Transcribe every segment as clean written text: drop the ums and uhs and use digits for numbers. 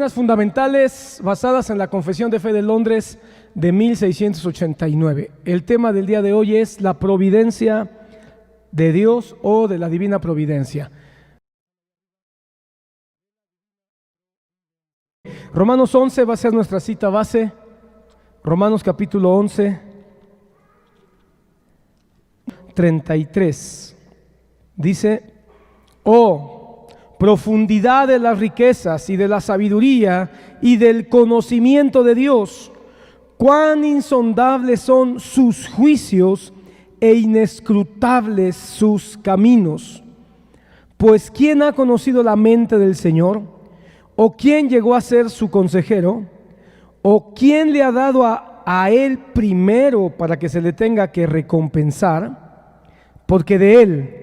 doctrinas fundamentales basadas en la Confesión de Fe de Londres de 1689. El tema del día de hoy es la providencia de Dios o de la divina providencia. Romanos 11 va a ser nuestra cita base. Romanos capítulo 11, 33. Dice: oh, profundidad de las riquezas y de la sabiduría y del conocimiento de Dios, cuán insondables son sus juicios e inescrutables sus caminos. Pues ¿quién ha conocido la mente del Señor? ¿O quién llegó a ser su consejero? ¿O quién le ha dado a él primero para que se le tenga que recompensar? Porque de él,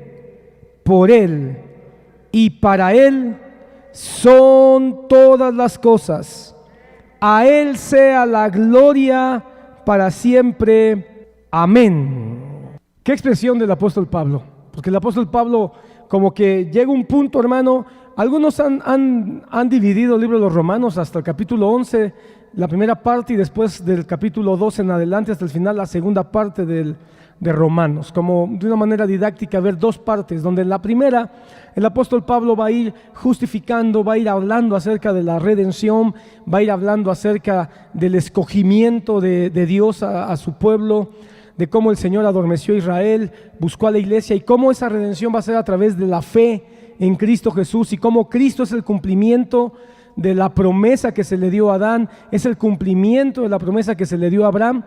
por él y para él son todas las cosas. A él sea la gloria para siempre. Amén. ¿Qué expresión del apóstol Pablo? Porque el apóstol Pablo como que llega un punto, hermano. Algunos han dividido el libro de los Romanos hasta el capítulo 11, la primera parte, y después del capítulo 12 en adelante hasta el final, la segunda parte de Romanos, como de una manera didáctica, ver dos partes, donde en la primera el apóstol Pablo va a ir justificando, va a ir hablando acerca de la redención, va a ir hablando acerca del escogimiento de Dios a su pueblo, de cómo el Señor adormeció a Israel, buscó a la iglesia y cómo esa redención va a ser a través de la fe en Cristo Jesús, y cómo Cristo es el cumplimiento de la promesa que se le dio a Adán, es el cumplimiento de la promesa que se le dio a Abraham.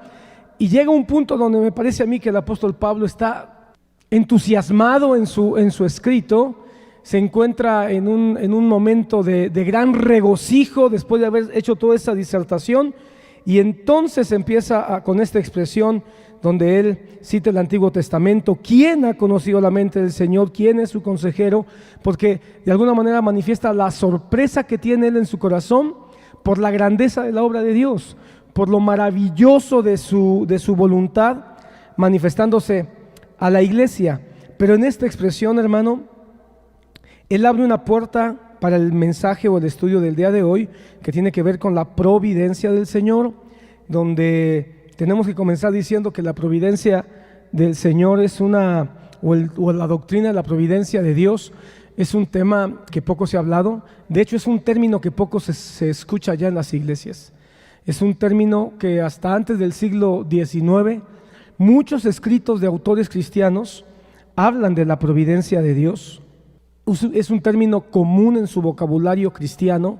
Y llega un punto donde me parece a mí que el apóstol Pablo está entusiasmado en su escrito, se encuentra en un momento de gran regocijo después de haber hecho toda esa disertación, y entonces empieza con esta expresión donde él cita el Antiguo Testamento. ¿Quién ha conocido la mente del Señor? ¿Quién es su consejero? Porque de alguna manera manifiesta la sorpresa que tiene él en su corazón por la grandeza de la obra de Dios, por lo maravilloso de su voluntad manifestándose a la iglesia. Pero en esta expresión, hermano, él abre una puerta para el mensaje o el estudio del día de hoy, que tiene que ver con la providencia del Señor, donde tenemos que comenzar diciendo que la providencia del Señor es o la doctrina de la providencia de Dios es un tema que poco se ha hablado. De hecho, es un término que poco se escucha ya en las iglesias. Es un término que hasta antes del siglo XIX, muchos escritos de autores cristianos hablan de la providencia de Dios. Es un término común en su vocabulario cristiano,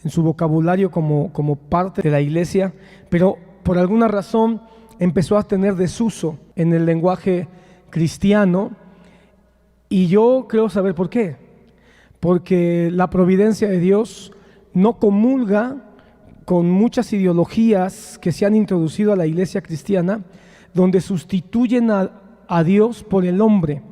en su vocabulario como parte de la iglesia, pero por alguna razón empezó a tener desuso en el lenguaje cristiano, y yo creo saber por qué. Porque la providencia de Dios no comulga con muchas ideologías que se han introducido a la iglesia cristiana, donde sustituyen a Dios por el hombre,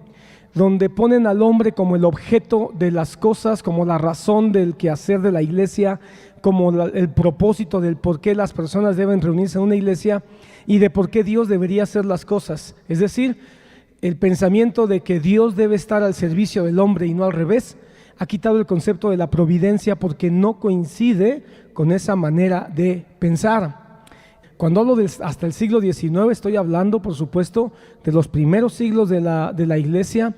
donde ponen al hombre como el objeto de las cosas, como la razón del quehacer de la iglesia, como el propósito del por qué las personas deben reunirse en una iglesia y de por qué Dios debería hacer las cosas. Es decir, el pensamiento de que Dios debe estar al servicio del hombre y no al revés, ha quitado el concepto de la providencia porque no coincide con esa manera de pensar. Cuando hablo hasta el siglo XIX, estoy hablando, por supuesto, de los primeros siglos de la iglesia.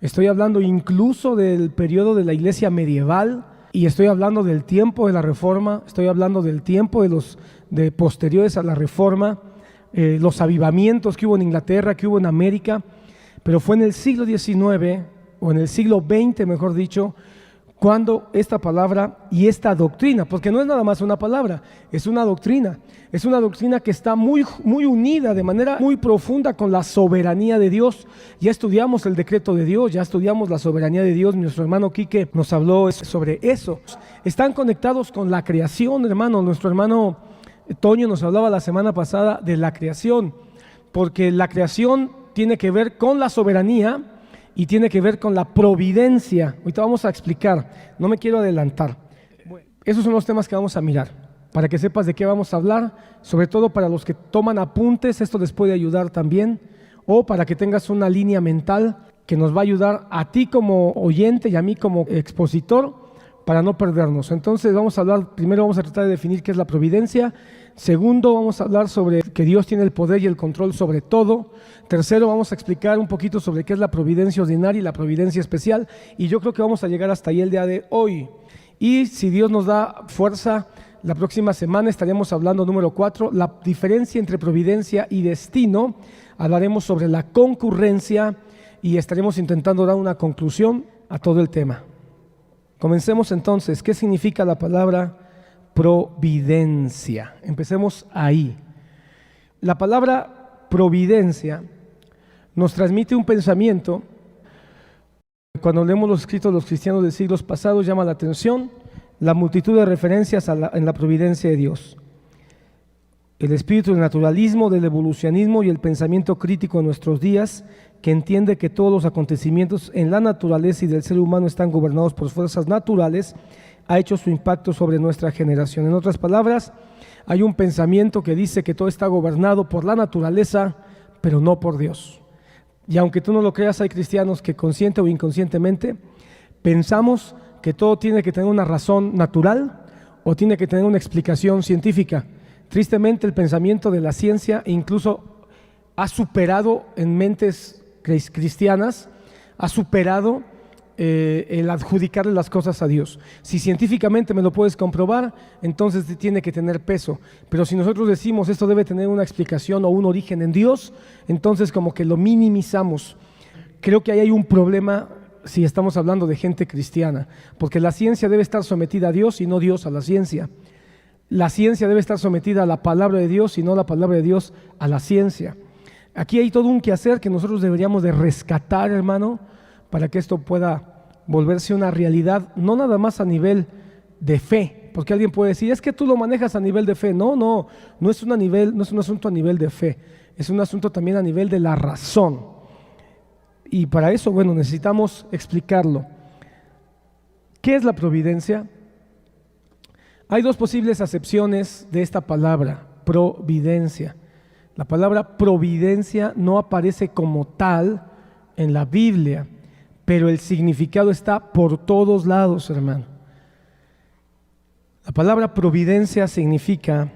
Estoy hablando incluso del periodo de la iglesia medieval, y estoy hablando del tiempo de la Reforma, estoy hablando del tiempo de posteriores a la Reforma, los avivamientos que hubo en Inglaterra, que hubo en América. Pero fue en el siglo XIX, o en el siglo XX, mejor dicho, cuando esta palabra y esta doctrina, porque no es nada más una palabra, es una doctrina que está muy, muy unida de manera muy profunda con la soberanía de Dios. Ya estudiamos el decreto de Dios, ya estudiamos la soberanía de Dios. Nuestro hermano Quique nos habló sobre eso. Están conectados con la creación, hermano. Nuestro hermano Toño nos hablaba la semana pasada de la creación, porque la creación tiene que ver con la soberanía y tiene que ver con la providencia. Ahorita vamos a explicar, no me quiero adelantar. Esos son los temas que vamos a mirar, para que sepas de qué vamos a hablar, sobre todo para los que toman apuntes, esto les puede ayudar también, o para que tengas una línea mental que nos va a ayudar a ti como oyente y a mí como expositor, para no perdernos. Entonces primero vamos a tratar de definir qué es la providencia. Segundo, vamos a hablar sobre que Dios tiene el poder y el control sobre todo. Tercero, vamos a explicar un poquito sobre qué es la providencia ordinaria y la providencia especial. Y yo creo que vamos a llegar hasta ahí el día de hoy. Y si Dios nos da fuerza, la próxima semana estaremos hablando, número 4, la diferencia entre providencia y destino. Hablaremos sobre la concurrencia y estaremos intentando dar una conclusión a todo el tema. Comencemos entonces. ¿Qué significa la palabra providencia? Empecemos ahí. La palabra providencia nos transmite un pensamiento. Cuando leemos los escritos de los cristianos de siglos pasados, llama la atención la multitud de referencias en la providencia de Dios. El espíritu del naturalismo, del evolucionismo y el pensamiento crítico de nuestros días, que entiende que todos los acontecimientos en la naturaleza y del ser humano están gobernados por fuerzas naturales, ha hecho su impacto sobre nuestra generación. En otras palabras, hay un pensamiento que dice que todo está gobernado por la naturaleza, pero no por Dios. Y aunque tú no lo creas, hay cristianos que consciente o inconscientemente pensamos que todo tiene que tener una razón natural o tiene que tener una explicación científica. Tristemente, el pensamiento de la ciencia incluso ha superado en mentes cristianas, ha superado el adjudicarle las cosas a Dios. Si científicamente me lo puedes comprobar, entonces tiene que tener peso. Pero si nosotros decimos esto debe tener una explicación o un origen en Dios, entonces como que lo minimizamos. Creo que ahí hay un problema si estamos hablando de gente cristiana, porque la ciencia debe estar sometida a Dios y no Dios a la ciencia. La ciencia debe estar sometida a la palabra de Dios y no la palabra de Dios a la ciencia. Aquí hay todo un quehacer que nosotros deberíamos de rescatar, hermano, para que esto pueda volverse una realidad, no nada más a nivel de fe, porque alguien puede decir, es que tú lo manejas a nivel de fe. No es un asunto a nivel de fe, es un asunto también a nivel de la razón. Y para eso, necesitamos explicarlo. ¿Qué es la providencia? Hay dos posibles acepciones de esta palabra, providencia. La palabra providencia no aparece como tal en la Biblia, pero el significado está por todos lados, hermano. La palabra providencia significa,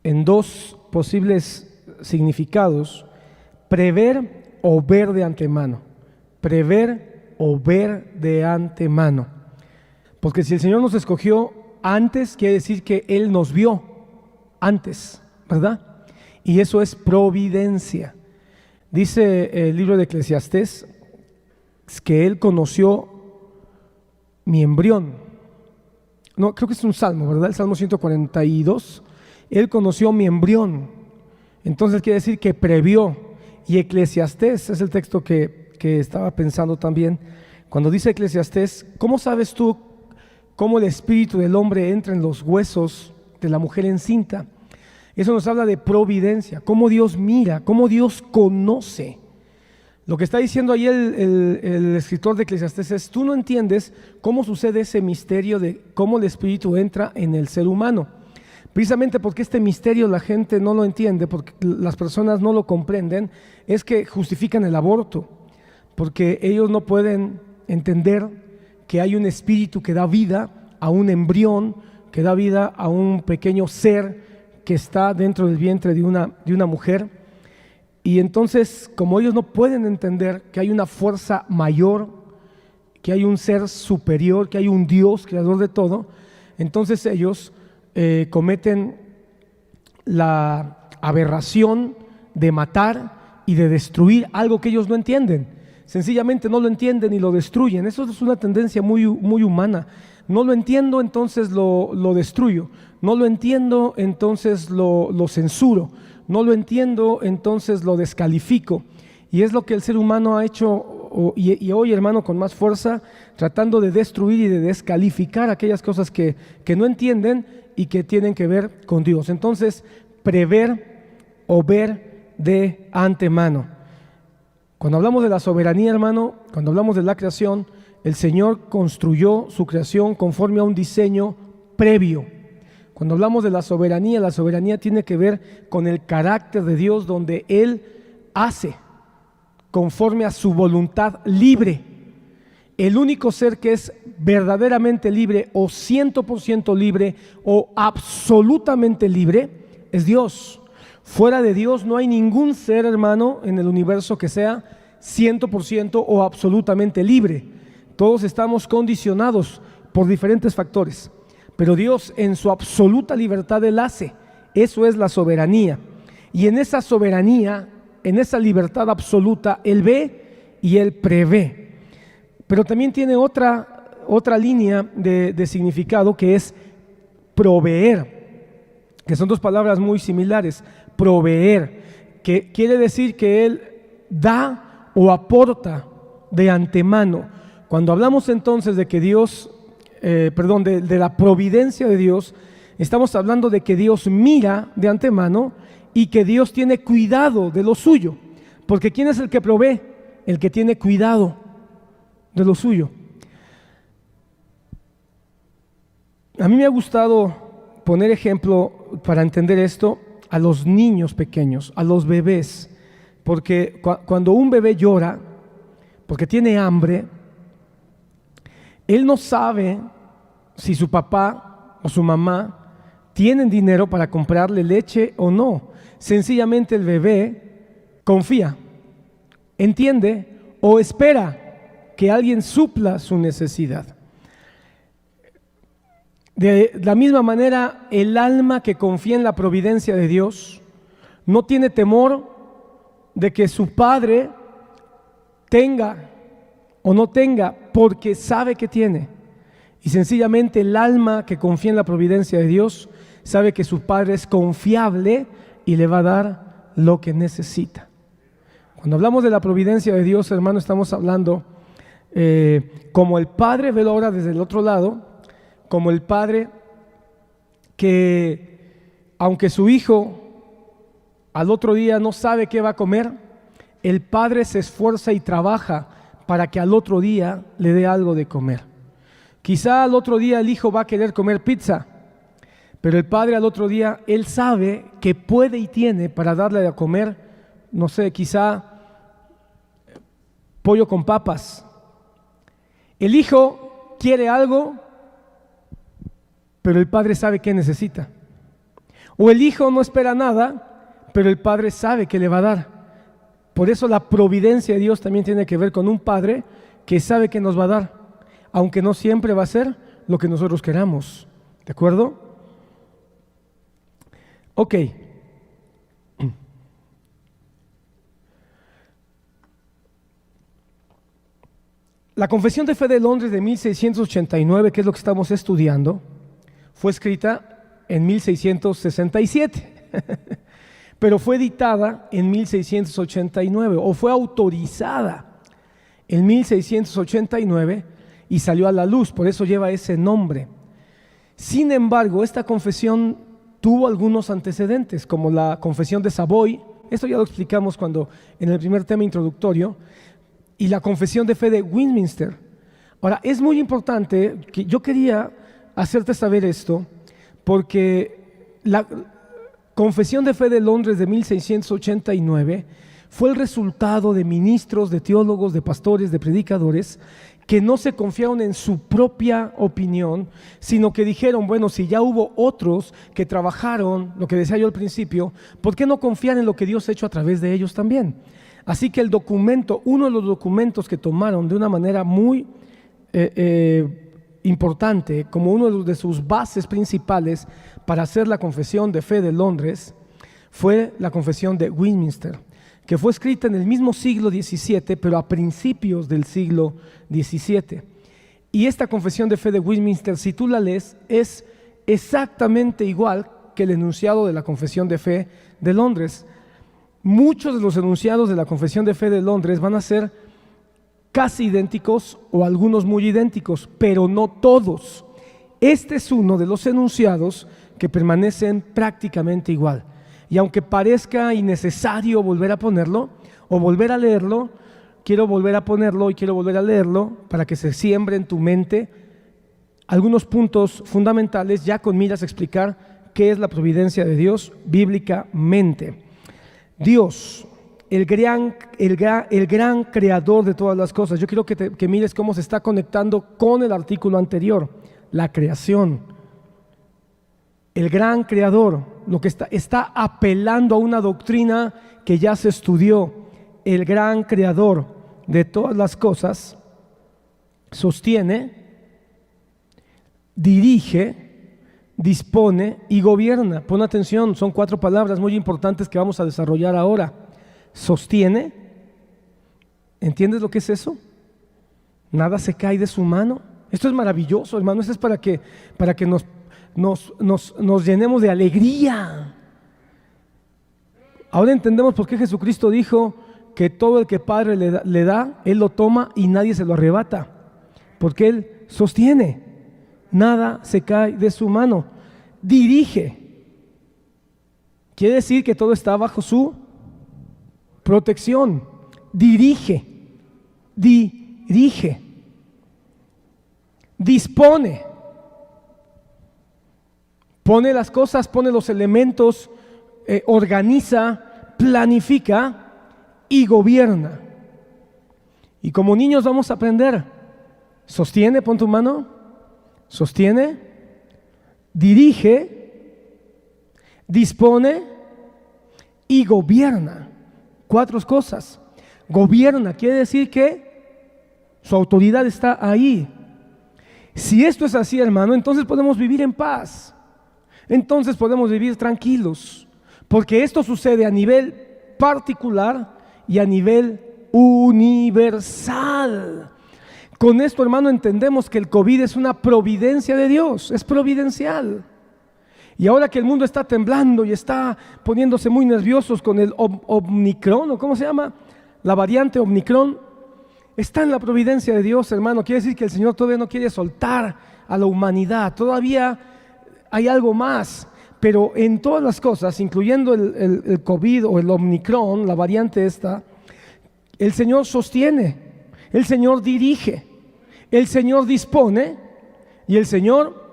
en dos posibles significados, prever o ver de antemano. Prever o ver de antemano. Porque si el Señor nos escogió antes, quiere decir que Él nos vio antes, ¿verdad? Y eso es providencia. Dice el libro de Eclesiastés que Él conoció mi embrión. No, creo que es un salmo, ¿verdad? El Salmo 142. Él conoció mi embrión. Entonces quiere decir que previó. Y Eclesiastés es el texto que estaba pensando también. Cuando dice Eclesiastés, ¿cómo sabes tú cómo el espíritu del hombre entra en los huesos de la mujer encinta? Eso nos habla de providencia, cómo Dios mira, cómo Dios conoce. Lo que está diciendo ahí el escritor de Eclesiastés es, tú no entiendes cómo sucede ese misterio de cómo el espíritu entra en el ser humano. Precisamente porque este misterio la gente no lo entiende, porque las personas no lo comprenden, es que justifican el aborto, porque ellos no pueden entender que hay un espíritu que da vida a un embrión, que da vida a un pequeño ser que está dentro del vientre de una mujer. Y entonces, como ellos no pueden entender que hay una fuerza mayor, que hay un ser superior, que hay un Dios creador de todo, entonces ellos cometen la aberración de matar y de destruir algo que ellos no entienden. Sencillamente no lo entienden y lo destruyen. Eso es una tendencia muy humana. No lo entiendo, entonces lo destruyo. No lo entiendo, entonces lo censuro. No lo entiendo, entonces lo descalifico. Y es lo que el ser humano ha hecho y hoy, hermano, con más fuerza, tratando de destruir y de descalificar aquellas cosas que no entienden y que tienen que ver con Dios. Entonces, prever o ver de antemano. Cuando hablamos de la soberanía, hermano, cuando hablamos de la creación, el Señor construyó su creación conforme a un diseño previo. Cuando hablamos de la soberanía tiene que ver con el carácter de Dios, donde Él hace conforme a su voluntad libre. el único ser que es verdaderamente libre o 100% libre o absolutamente libre es Dios. Fuera de Dios no hay ningún ser, hermano, en el universo que sea 100% o absolutamente libre. Todos estamos condicionados por diferentes factores, pero Dios en su absoluta libertad Él hace. Eso es la soberanía. Y en esa soberanía, en esa libertad absoluta, Él ve y Él prevé. Pero también tiene otra línea de significado, que es proveer, que son dos palabras muy similares. Proveer, que quiere decir que Él da o aporta de antemano. Cuando hablamos entonces de que Dios, de la providencia de Dios, estamos hablando de que Dios mira de antemano y que Dios tiene cuidado de lo suyo. Porque ¿quién es el que provee? El que tiene cuidado de lo suyo. A mí me ha gustado poner ejemplo para entender esto a los niños pequeños, a los bebés, porque cuando un bebé llora porque tiene hambre, él no sabe si su papá o su mamá tienen dinero para comprarle leche o no. Sencillamente el bebé confía, entiende o espera que alguien supla su necesidad. De la misma manera, el alma que confía en la providencia de Dios no tiene temor de que su padre tenga o no tenga, porque sabe que tiene. Y sencillamente el alma que confía en la providencia de Dios sabe que su padre es confiable y le va a dar lo que necesita. Cuando hablamos de la providencia de Dios, hermano, estamos hablando como el padre ve la obra desde el otro lado, como el padre que aunque su hijo al otro día no sabe qué va a comer, el padre se esfuerza y trabaja para que al otro día le dé algo de comer. Quizá al otro día el hijo va a querer comer pizza, pero el padre al otro día, él sabe que puede y tiene para darle a comer, no sé, quizá pollo con papas. El hijo quiere algo, pero el padre sabe que necesita. O el hijo no espera nada, pero el padre sabe que le va a dar. Por eso la providencia de Dios también tiene que ver con un padre que sabe que nos va a dar, aunque no siempre va a ser lo que nosotros queramos. ¿De acuerdo? Ok. La Confesión de Fe de Londres de 1689, que es lo que estamos estudiando, fue escrita en 1667, pero fue editada en 1689, o fue autorizada en 1689 y salió a la luz, por eso lleva ese nombre. Sin embargo, esta confesión tuvo algunos antecedentes, como la Confesión de Savoy, esto ya lo explicamos en el primer tema introductorio, y la Confesión de Fe de Westminster. Ahora, es muy importante, que yo quería hacerte saber esto, porque la Confesión de Fe de Londres de 1689 fue el resultado de ministros, de teólogos, de pastores, de predicadores, que no se confiaron en su propia opinión, sino que dijeron, bueno, si ya hubo otros que trabajaron, lo que decía yo al principio, ¿por qué no confiar en lo que Dios ha hecho a través de ellos también? Así que el documento, uno de los documentos que tomaron de una manera muy importante, como uno de sus bases principales para hacer la Confesión de Fe de Londres, fue la Confesión de Westminster, que fue escrita en el mismo siglo XVII, pero a principios del siglo XVII. Y esta Confesión de Fe de Westminster, si tú la lees, es exactamente igual que el enunciado de la Confesión de Fe de Londres. Muchos de los enunciados de la Confesión de Fe de Londres van a ser casi idénticos o algunos muy idénticos, pero no todos. Este es uno de los enunciados que permanecen prácticamente igual. Y aunque parezca innecesario volver a ponerlo o volver a leerlo, quiero volver a ponerlo y quiero volver a leerlo para que se siembre en tu mente algunos puntos fundamentales, ya con miras a explicar qué es la providencia de Dios bíblicamente. Dios el gran creador de todas las cosas. Yo quiero que mires cómo se está conectando con el artículo anterior, la creación. El gran creador, lo que está apelando a una doctrina que ya se estudió. El gran creador de todas las cosas sostiene, dirige, dispone y gobierna. Pon atención, son 4 palabras muy importantes que vamos a desarrollar ahora. Sostiene, ¿entiendes lo que es eso? Nada se cae de su mano. Esto es maravilloso, hermano. Esto es para que nos llenemos de alegría. Ahora entendemos por qué Jesucristo dijo que todo el que Padre le da, Él lo toma y nadie se lo arrebata, porque Él sostiene, nada se cae de su mano. Dirige, quiere decir que todo está bajo su protección. Dirige, dispone, pone las cosas, pone los elementos, organiza, planifica y gobierna. Y como niños vamos a aprender: sostiene, pon tu mano, sostiene, dirige, dispone y gobierna. 4 cosas. Gobierna quiere decir que su autoridad está ahí. Si esto es así, hermano, entonces podemos vivir en paz. Entonces podemos vivir tranquilos, porque esto sucede a nivel particular y a nivel universal. Con esto, hermano, entendemos que el COVID es una providencia de Dios, es providencial. Y ahora que el mundo está temblando y está poniéndose muy nerviosos con el Omicron, ¿o cómo se llama? La variante Omicron, está en la providencia de Dios, hermano. Quiere decir que el Señor todavía no quiere soltar a la humanidad, todavía hay algo más. Pero en todas las cosas, incluyendo el COVID o el Omicron, la variante esta, el Señor sostiene, el Señor dirige, el Señor dispone y el Señor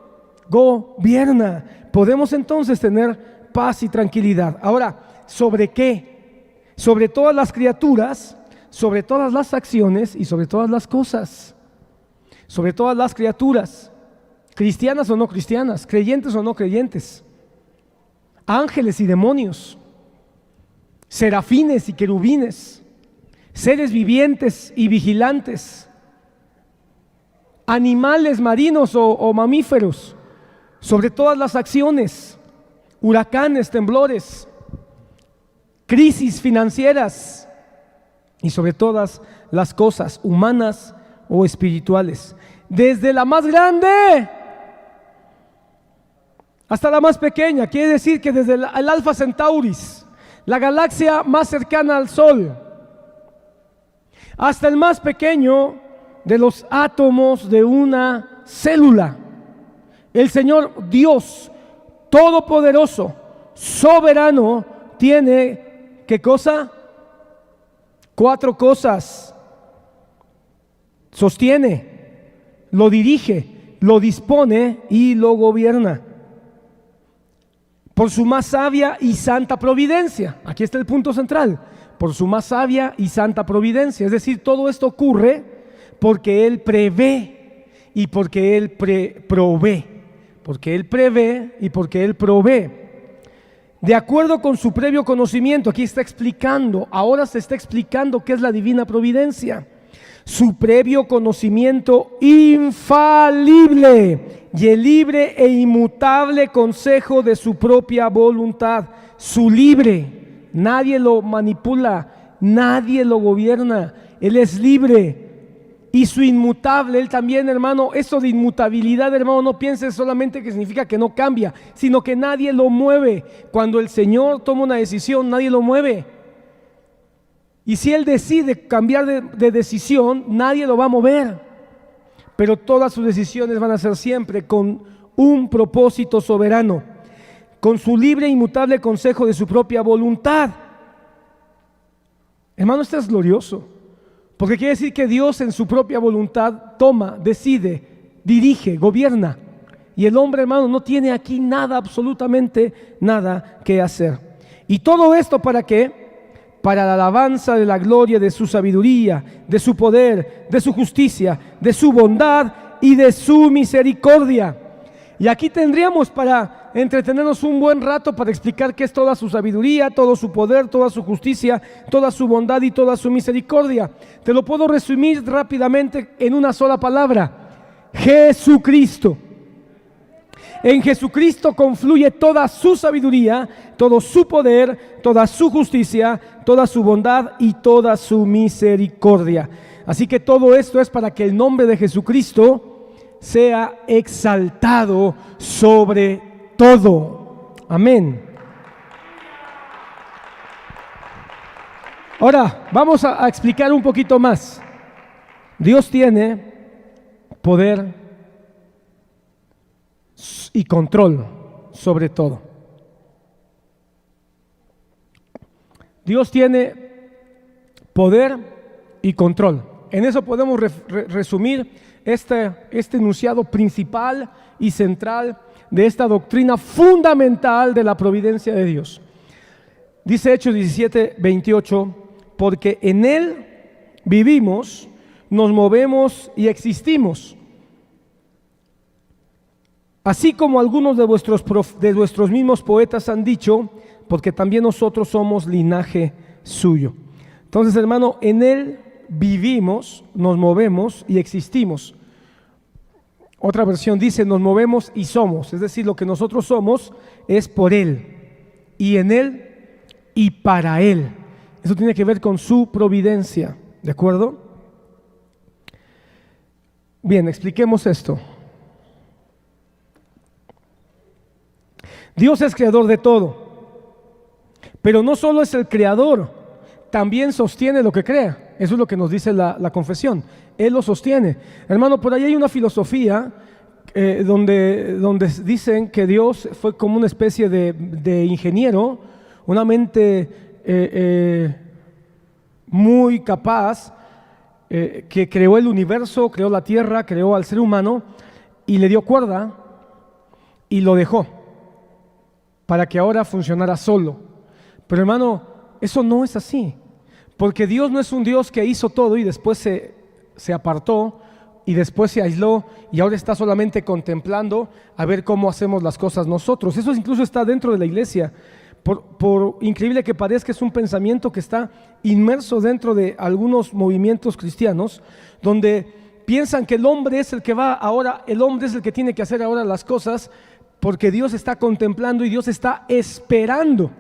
gobierna. Podemos entonces tener paz y tranquilidad. Ahora, ¿sobre qué? Sobre todas las criaturas, sobre todas las acciones y sobre todas las cosas. Sobre todas las criaturas, cristianas o no cristianas, creyentes o no creyentes, ángeles y demonios, serafines y querubines, seres vivientes y vigilantes, animales marinos o mamíferos, sobre todas las acciones, huracanes, temblores, crisis financieras y sobre todas las cosas humanas o espirituales, desde la más grande hasta la más pequeña. Quiere decir que desde el Alfa Centauris, la galaxia más cercana al Sol, hasta el más pequeño de los átomos de una célula, el Señor Dios Todopoderoso, soberano, tiene, ¿qué cosa? 4 cosas. Sostiene, lo dirige, lo dispone y lo gobierna. Por su más sabia y santa providencia. Aquí está el punto central. Por su más sabia y santa providencia. Es decir, todo esto ocurre porque Él prevé y porque Él provee. Porque Él prevé y porque Él provee. De acuerdo con su previo conocimiento, aquí está explicando, ahora se está explicando qué es la divina providencia. Su previo conocimiento infalible y el libre e inmutable consejo de su propia voluntad. Su libre, nadie lo manipula, nadie lo gobierna, Él es libre. Y su inmutable, Él también, hermano, eso de inmutabilidad, hermano, no pienses solamente que significa que no cambia, sino que nadie lo mueve. Cuando el Señor toma una decisión, nadie lo mueve. Y si Él decide cambiar de decisión, nadie lo va a mover. Pero todas sus decisiones van a ser siempre con un propósito soberano, con su libre e inmutable consejo de su propia voluntad. Hermano, esto es glorioso, porque quiere decir que Dios en su propia voluntad toma, decide, dirige, gobierna. Y el hombre, hermano, no tiene aquí nada, absolutamente nada que hacer. ¿Y todo esto para qué? para la alabanza de la gloria de su sabiduría, de su poder, de su justicia, de su bondad y de su misericordia. Y aquí tendríamos para entretenernos un buen rato para explicar qué es toda su sabiduría, todo su poder, toda su justicia, toda su bondad y toda su misericordia. Te lo puedo resumir rápidamente en una sola palabra: Jesucristo. En Jesucristo confluye toda su sabiduría, todo su poder, toda su justicia, toda su bondad y toda su misericordia. Así que todo esto es para que el nombre de Jesucristo sea exaltado sobre todo. Amén. Ahora vamos a explicar un poquito más. Dios tiene poder y control sobre todo. Dios tiene poder y control. En eso podemos resumir este enunciado principal y central de esta doctrina fundamental de la providencia de Dios. Dice Hechos 17:28, porque en Él vivimos, nos movemos y existimos. Así como algunos de vuestros mismos poetas han dicho, porque también nosotros somos linaje suyo. Entonces, hermano, en Él vivimos, nos movemos y existimos. Otra versión dice, nos movemos y somos. Es decir, lo que nosotros somos es por Él, y en Él y para Él. Eso tiene que ver con su providencia, ¿de acuerdo? Bien, expliquemos esto. Dios es creador de todo, pero no solo es el creador, también sostiene lo que crea. Eso es lo que nos dice la confesión. Él lo sostiene. Hermano, por ahí hay una filosofía donde dicen que Dios fue como una especie de ingeniero, una mente muy capaz, que creó el universo, creó la tierra, creó al ser humano y le dio cuerda y lo dejó para que ahora funcionara solo. Pero hermano, eso no es así, porque Dios no es un Dios que hizo todo y después se apartó y después se aisló y ahora está solamente contemplando a ver cómo hacemos las cosas nosotros. Eso incluso está dentro de la iglesia. Por increíble que parezca, es un pensamiento que está inmerso dentro de algunos movimientos cristianos, donde piensan que el hombre es el que va ahora, el hombre es el que tiene que hacer ahora las cosas, porque Dios está contemplando y Dios está esperando.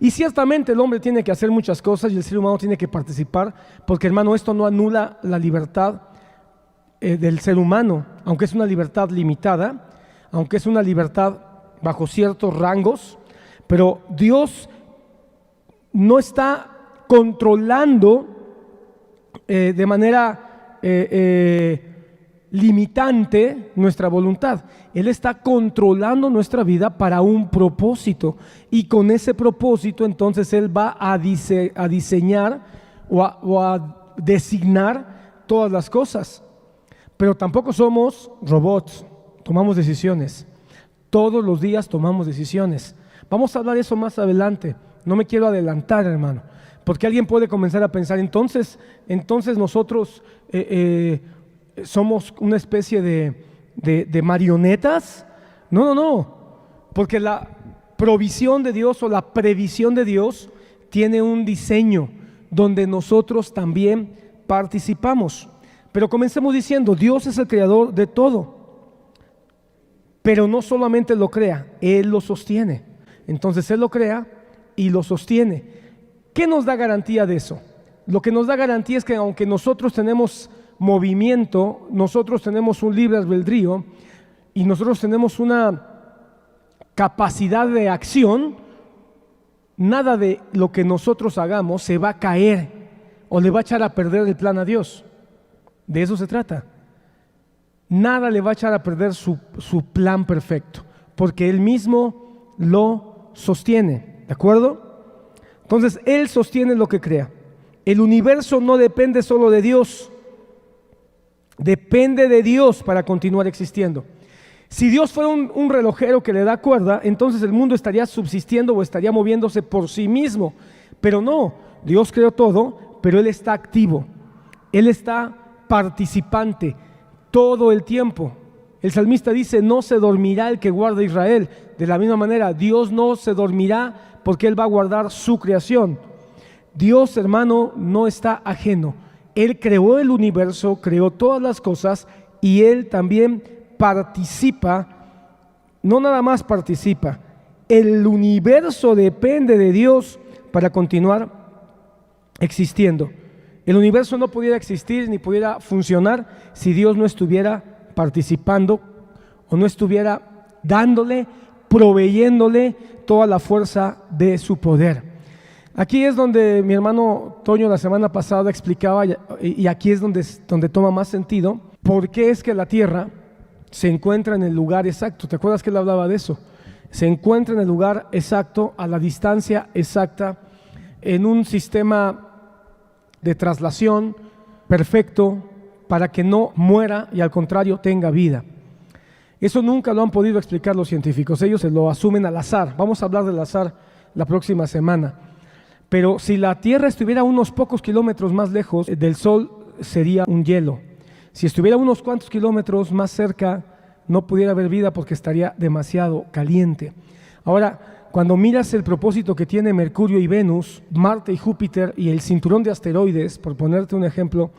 Y ciertamente el hombre tiene que hacer muchas cosas y el ser humano tiene que participar, porque hermano, esto no anula la libertad del ser humano, aunque es una libertad limitada, aunque es una libertad bajo ciertos rangos, pero Dios no está controlando de manera limitante nuestra voluntad. Él está controlando nuestra vida para un propósito, y con ese propósito entonces Él va a diseñar o a designar todas las cosas. Pero tampoco somos robots, tomamos decisiones. Todos los días tomamos decisiones. Vamos a hablar de eso más adelante. No me quiero adelantar, hermano, porque alguien puede comenzar a pensar, entonces nosotros somos una especie de marionetas. No, porque la provisión de Dios o la previsión de Dios tiene un diseño donde nosotros también participamos. Pero comencemos diciendo, Dios es el creador de todo, pero no solamente lo crea, Él lo sostiene. Entonces Él lo crea y lo sostiene. ¿Qué nos da garantía de eso? Lo que nos da garantía es que aunque nosotros tenemos movimiento, nosotros tenemos un libre albedrío y nosotros tenemos una capacidad de acción, nada de lo que nosotros hagamos se va a caer o le va a echar a perder el plan a Dios. De eso se trata. Nada le va a echar a perder su plan perfecto, porque Él mismo lo sostiene, ¿de acuerdo? Entonces Él sostiene lo que crea. El universo no depende solo de Dios, depende de Dios para continuar existiendo. Si Dios fuera un relojero que le da cuerda, entonces el mundo estaría subsistiendo o estaría moviéndose por sí mismo, Pero no, Dios creó todo, pero Él está activo, Él está participante todo el tiempo. El salmista dice, no se dormirá el que guarda a Israel. De la misma manera, Dios no se dormirá porque Él va a guardar su creación. Dios, hermano, no está ajeno. Él creó el universo, creó todas las cosas y Él también participa, no nada más participa. El universo depende de Dios para continuar existiendo. El universo no pudiera existir ni pudiera funcionar si Dios no estuviera participando o no estuviera dándole, proveyéndole toda la fuerza de su poder. Aquí es donde mi hermano Toño la semana pasada explicaba, y aquí es donde toma más sentido, por qué es que la tierra se encuentra en el lugar exacto. ¿Te acuerdas que él hablaba de eso? Se encuentra en el lugar exacto, a la distancia exacta, en un sistema de traslación perfecto para que no muera y al contrario tenga vida. Eso nunca lo han podido explicar los científicos, ellos se lo asumen al azar. Vamos a hablar del azar la próxima semana. Pero si la Tierra estuviera unos pocos kilómetros más lejos del Sol, sería un hielo. Si estuviera unos cuantos kilómetros más cerca, no pudiera haber vida porque estaría demasiado caliente. Ahora, cuando miras el propósito que tiene Mercurio y Venus, Marte y Júpiter y el cinturón de asteroides, por ponerte un ejemplo,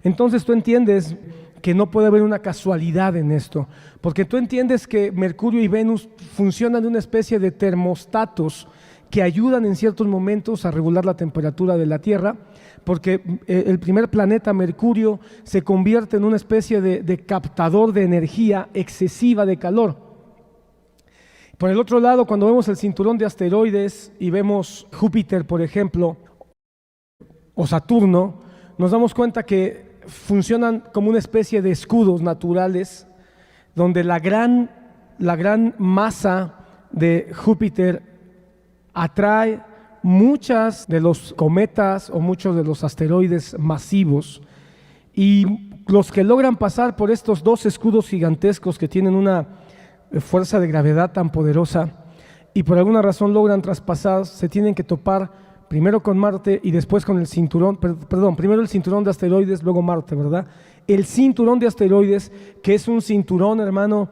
entonces tú entiendes que no puede haber una casualidad en esto, porque tú entiendes que Mercurio y Venus funcionan de una especie de termostatos que ayudan en ciertos momentos a regular la temperatura de la Tierra, porque el primer planeta, Mercurio, se convierte en una especie de captador de energía excesiva de calor. Por el otro lado, cuando vemos el cinturón de asteroides y vemos Júpiter, por ejemplo, o Saturno, nos damos cuenta que funcionan como una especie de escudos naturales, donde la gran masa de Júpiter atrae muchas de los cometas o muchos de los asteroides masivos, y los que logran pasar por estos dos escudos gigantescos que tienen una fuerza de gravedad tan poderosa y por alguna razón logran traspasar, se tienen que topar primero con Marte y después con el cinturón, primero el cinturón de asteroides, luego Marte, ¿verdad? El cinturón de asteroides, que es un cinturón, hermano,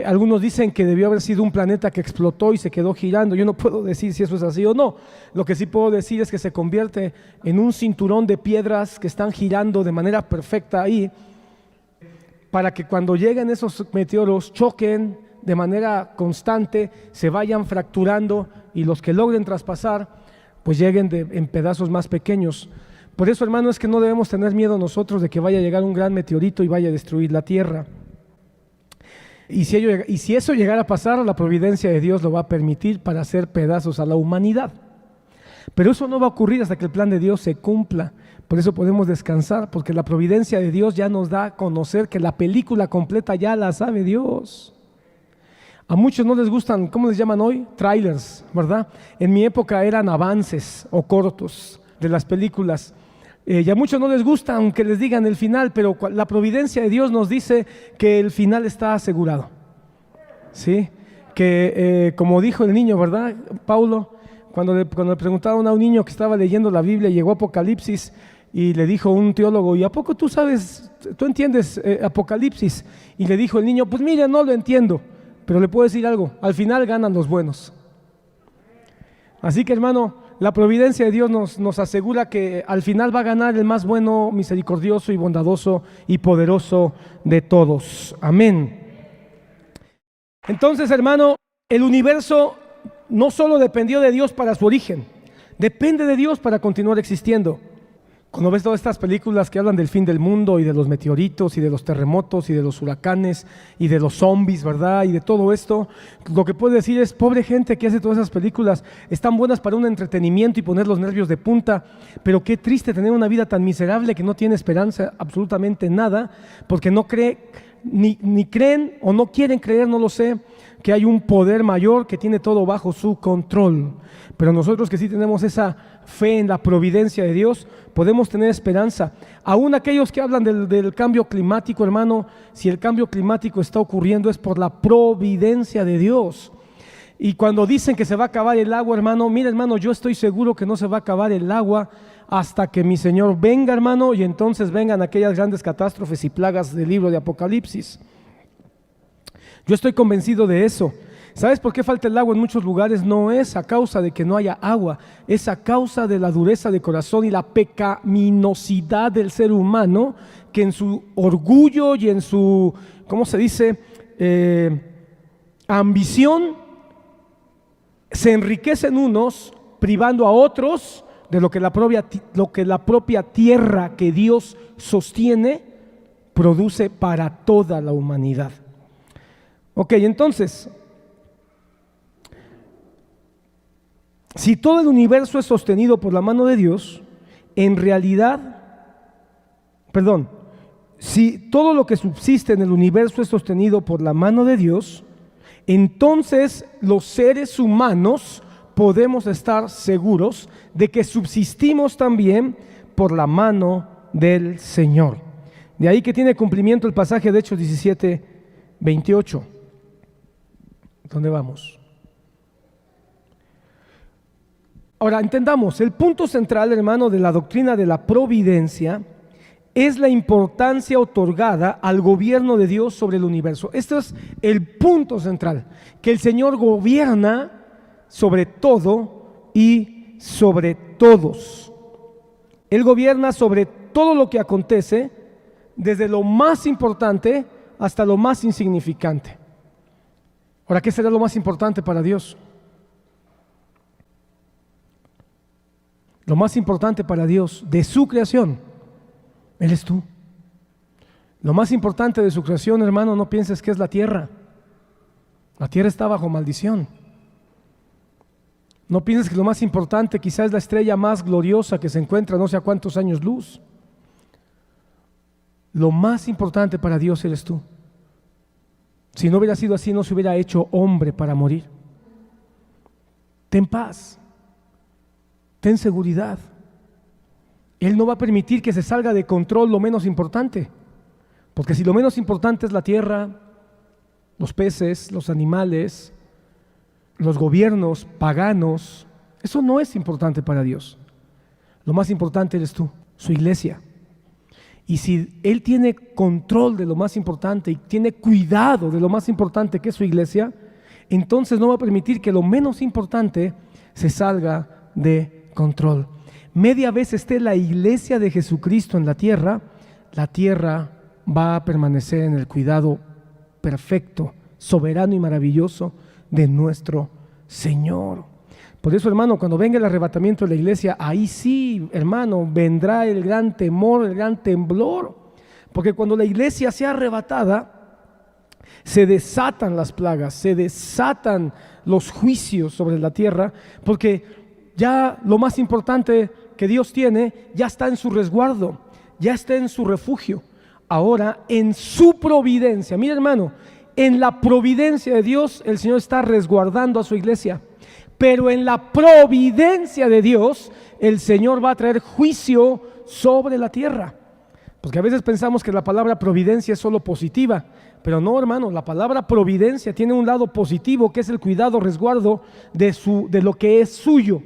algunos dicen que debió haber sido un planeta que explotó y se quedó girando. Yo no puedo decir si eso es así o no. Lo que sí puedo decir es que se convierte en un cinturón de piedras que están girando de manera perfecta ahí, para que cuando lleguen esos meteoros choquen de manera constante, se vayan fracturando y los que logren traspasar pues lleguen en pedazos más pequeños. Por eso, hermano, es que no debemos tener miedo nosotros de que vaya a llegar un gran meteorito y vaya a destruir la tierra. Y si eso llegara a pasar, la providencia de Dios lo va a permitir para hacer pedazos a la humanidad. Pero eso no va a ocurrir hasta que el plan de Dios se cumpla. Por eso podemos descansar, porque la providencia de Dios ya nos da a conocer que la película completa ya la sabe Dios. A muchos no les gustan, ¿cómo les llaman hoy? Trailers, ¿verdad? En mi época eran avances o cortos de las películas. Y a muchos no les gusta aunque les digan el final, pero la providencia de Dios nos dice que el final está asegurado. ¿Sí? Que como dijo el niño, ¿verdad? Paulo, cuando le preguntaron a un niño que estaba leyendo la Biblia, llegó Apocalipsis y le dijo un teólogo, ¿y a poco tú entiendes Apocalipsis? Y le dijo el niño, pues mira, no lo entiendo, pero le puedo decir algo, al final ganan los buenos. Así que, hermano, la providencia de Dios nos asegura que al final va a ganar el más bueno, misericordioso y bondadoso y poderoso de todos. Amén. Entonces, hermano, el universo no solo dependió de Dios para su origen, depende de Dios para continuar existiendo. Cuando ves todas estas películas que hablan del fin del mundo y de los meteoritos y de los terremotos y de los huracanes y de los zombies, ¿verdad? Y de todo esto, lo que puedo decir es, pobre gente que hace todas esas películas, están buenas para un entretenimiento y poner los nervios de punta, pero qué triste tener una vida tan miserable que no tiene esperanza absolutamente nada, porque no ni creen o no quieren creer, no lo sé, que hay un poder mayor que tiene todo bajo su control. Pero nosotros que sí tenemos esa fe en la providencia de Dios, podemos tener esperanza. Aún aquellos que hablan del cambio climático, hermano, si el cambio climático está ocurriendo es por la providencia de Dios. Y cuando dicen que se va a acabar el agua, hermano, mira, hermano, yo estoy seguro que no se va a acabar el agua hasta que mi Señor venga, hermano, y entonces vengan aquellas grandes catástrofes y plagas del libro de Apocalipsis. Yo estoy convencido de eso. ¿Sabes por qué falta el agua en muchos lugares? No es a causa de que no haya agua, es a causa de la dureza de corazón y la pecaminosidad del ser humano, que en su orgullo y en su, ¿cómo se dice?, ambición, se enriquecen unos privando a otros de lo que la propia tierra que Dios sostiene produce para toda la humanidad. Ok, entonces, si todo el universo es sostenido por la mano de Dios, en realidad, si todo lo que subsiste en el universo es sostenido por la mano de Dios, entonces los seres humanos podemos estar seguros de que subsistimos también por la mano del Señor. De ahí que tiene cumplimiento el pasaje de Hechos 17:28. ¿Dónde vamos? Ahora entendamos, el punto central, hermano, de la doctrina de la providencia es la importancia otorgada al gobierno de Dios sobre el universo. Este es el punto central, que el Señor gobierna sobre todo y sobre todos. Él gobierna sobre todo lo que acontece, desde lo más importante hasta lo más insignificante. Ahora, ¿qué será lo más importante para Dios? Lo más importante para Dios de su creación, Él es tú. Lo más importante de su creación, hermano, no pienses que es la tierra. La tierra está bajo maldición. No pienses que lo más importante quizás es la estrella más gloriosa que se encuentra no sé a cuántos años luz. Lo más importante para Dios eres tú. Si no hubiera sido así, no se hubiera hecho hombre para morir. Ten paz. Ten seguridad. Él no va a permitir que se salga de control lo menos importante, porque si lo menos importante es la tierra, los peces, los animales, los gobiernos paganos, eso no es importante para Dios. Lo más importante eres tú, su iglesia. Y si Él tiene control de lo más importante y tiene cuidado de lo más importante que es su iglesia, entonces no va a permitir que lo menos importante se salga de control. Media vez esté la iglesia de Jesucristo en la tierra va a permanecer en el cuidado perfecto, soberano y maravilloso de nuestro Señor. Por eso, hermano, cuando venga el arrebatamiento de la iglesia, ahí sí, hermano, vendrá el gran temor, el gran temblor, porque cuando la iglesia sea arrebatada, se desatan las plagas, se desatan los juicios sobre la tierra, porque ya lo más importante que Dios tiene ya está en su resguardo, ya está en su refugio. Ahora, en su providencia, mira, hermano, en la providencia de Dios el Señor está resguardando a su iglesia, pero en la providencia de Dios el Señor va a traer juicio sobre la tierra. Porque a veces pensamos que la palabra providencia es solo positiva, pero no, hermano, la palabra providencia tiene un lado positivo, que es el cuidado, resguardo de lo que es suyo.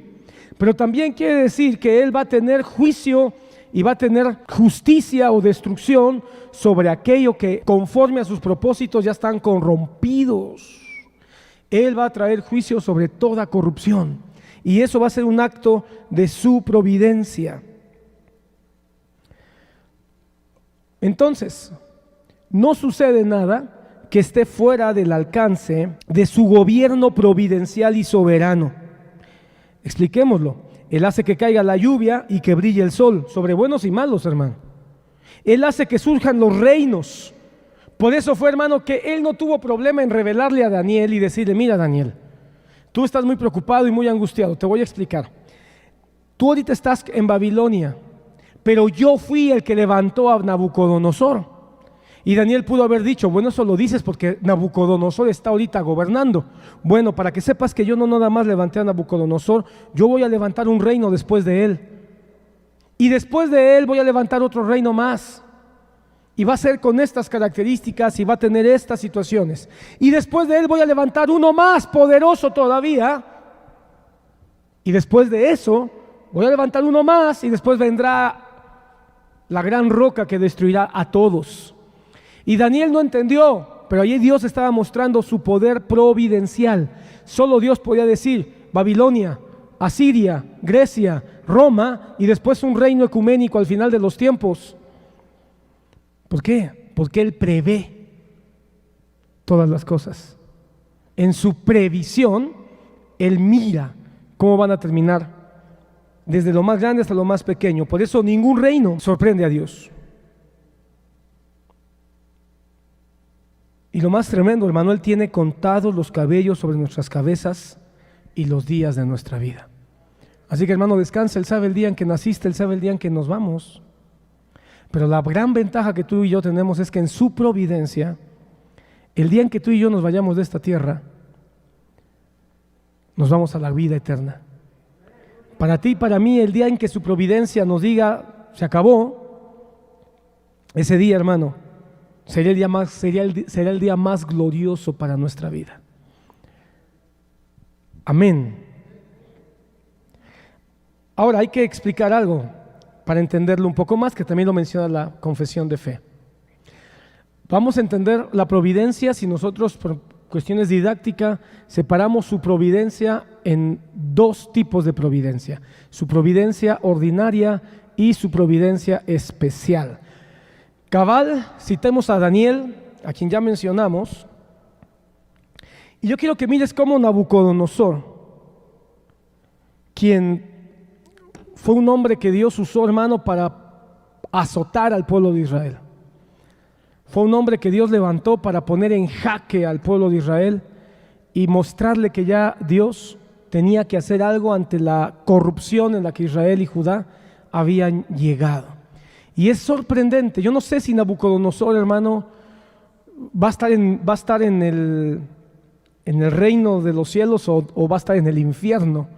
Pero también quiere decir que Él va a tener juicio y va a tener justicia o destrucción sobre aquello que conforme a sus propósitos ya están corrompidos. Él va a traer juicio sobre toda corrupción, y eso va a ser un acto de su providencia. Entonces, no sucede nada que esté fuera del alcance de su gobierno providencial y soberano. Expliquémoslo. Él hace que caiga la lluvia y que brille el sol sobre buenos y malos, hermano. Él hace que surjan los reinos. Por eso fue, hermano, que Él no tuvo problema en revelarle a Daniel y decirle: mira, Daniel, tú estás muy preocupado y muy angustiado, te voy a explicar. Tú ahorita estás en Babilonia, pero yo fui el que levantó a Nabucodonosor. Y Daniel pudo haber dicho: bueno, eso lo dices porque Nabucodonosor está ahorita gobernando. Bueno, para que sepas que yo no nada más levanté a Nabucodonosor, yo voy a levantar un reino después de él. Y después de él voy a levantar otro reino más. Y va a ser con estas características y va a tener estas situaciones. Y después de él voy a levantar uno más poderoso todavía. Y después de eso voy a levantar uno más y después vendrá la gran roca que destruirá a todos. Y Daniel no entendió, pero allí Dios estaba mostrando su poder providencial. Solo Dios podía decir Babilonia, Asiria, Grecia, Roma y después un reino ecuménico al final de los tiempos. ¿Por qué? Porque Él prevé todas las cosas. En su previsión, Él mira cómo van a terminar, desde lo más grande hasta lo más pequeño. Por eso ningún reino sorprende a Dios. Y lo más tremendo, hermano, Él tiene contados los cabellos sobre nuestras cabezas y los días de nuestra vida. Así que, hermano, descansa. Él sabe el día en que naciste, Él sabe el día en que nos vamos. Pero la gran ventaja que tú y yo tenemos es que en su providencia, el día en que tú y yo nos vayamos de esta tierra, nos vamos a la vida eterna. Para ti y para mí, el día en que su providencia nos diga, se acabó, ese día, hermano, será el día más glorioso para nuestra vida. Amén. Ahora hay que explicar algo para entenderlo un poco más, que también lo menciona la confesión de fe. Vamos a entender la providencia si nosotros, por cuestiones didácticas, separamos su providencia en dos tipos de providencia: su providencia ordinaria y su providencia especial. Cabal, citemos a Daniel, a quien ya mencionamos, y yo quiero que mires cómo Nabucodonosor, quien fue un hombre que Dios usó, hermano, para azotar al pueblo de Israel. Fue un hombre que Dios levantó para poner en jaque al pueblo de Israel y mostrarle que ya Dios tenía que hacer algo ante la corrupción en la que Israel y Judá habían llegado. Y es sorprendente. Yo no sé si Nabucodonosor, hermano, va a estar en el reino de los cielos o va a estar en el infierno.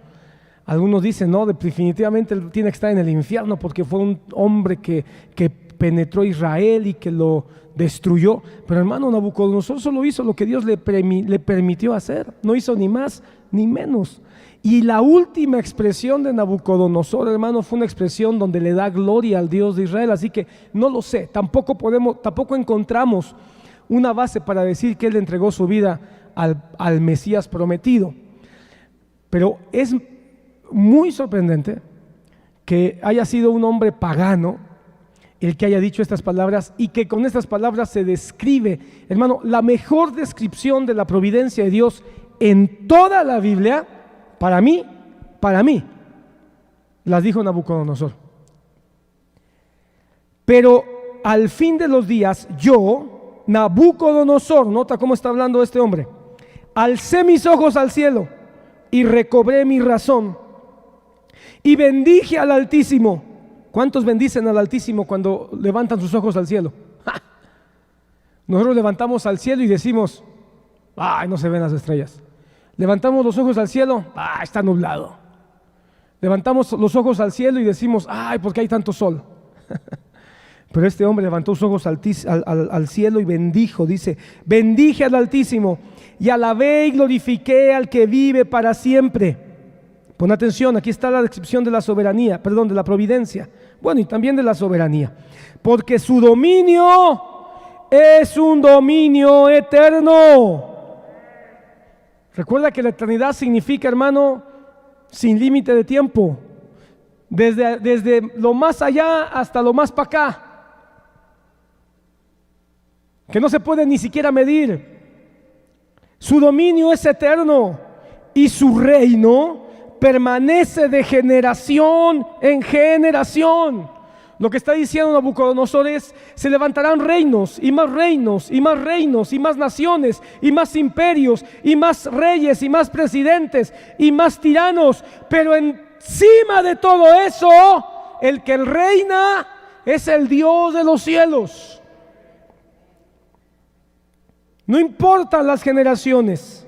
Algunos dicen, no, definitivamente él tiene que estar en el infierno porque fue un hombre que penetró Israel y que lo destruyó. Pero, hermano, Nabucodonosor solo hizo lo que Dios le permitió hacer. No hizo ni más ni menos. Y la última expresión de Nabucodonosor, hermano, fue una expresión donde le da gloria al Dios de Israel. Así que no lo sé, tampoco encontramos una base para decir que él entregó su vida al Mesías prometido. Pero es muy sorprendente que haya sido un hombre pagano el que haya dicho estas palabras, y que con estas palabras se describe, hermano, la mejor descripción de la providencia de Dios en toda la Biblia. Para mí, las dijo Nabucodonosor. Pero al fin de los días, yo, Nabucodonosor, nota cómo está hablando este hombre, alcé mis ojos al cielo y recobré mi razón y bendije al Altísimo. ¿Cuántos bendicen al Altísimo cuando levantan sus ojos al cielo? ¡Ja! Nosotros levantamos al cielo y decimos, ay, no se ven las estrellas. Levantamos los ojos al cielo, ay, está nublado. Levantamos los ojos al cielo y decimos, ay, ¿por qué hay tanto sol? Pero este hombre levantó sus ojos al cielo y bendijo, dice, bendije al Altísimo y alabé y glorifiqué al que vive para siempre. Pon atención, aquí está la descripción de la soberanía, de la providencia, bueno, y también de la soberanía. Porque su dominio es un dominio eterno. Recuerda que la eternidad significa, hermano, sin límite de tiempo. Desde lo más allá hasta lo más para acá. Que no se puede ni siquiera medir. Su dominio es eterno y su reino permanece de generación en generación. Lo que está diciendo Nabucodonosor es: se levantarán reinos y más reinos y más reinos y más naciones y más imperios y más reyes y más presidentes y más tiranos, pero encima de todo eso, el que reina es el Dios de los cielos. No importan las generaciones,